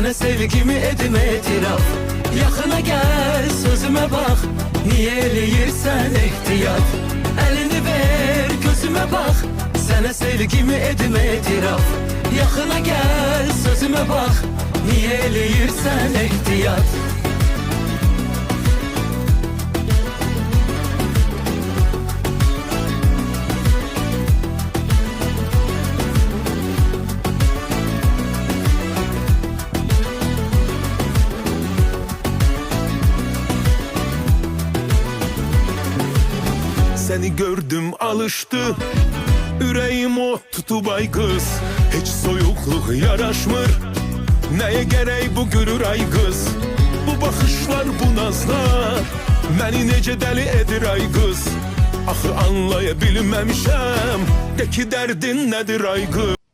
Sənə sevgimi edim etiraf. Yaxına gəl, sözümə bax. Niyə eləyirsən ehtiyat? Əlini ver, gözümə bax. Sənə sevgimi edim etiraf. Yaxına gəl, sözümə bax. Niyə eləyirsən ehtiyat? Seni gördüm alıştı, yüreğim o tutup ay kız. Hiç soyukluk yaraşmır, neye gerek bu gürür ay kız. Bu bakışlar, bu nazlar məni necə dəli edir ay kız. Axı anlaya bilməmişəm, de ki dərdin nədir ay kız.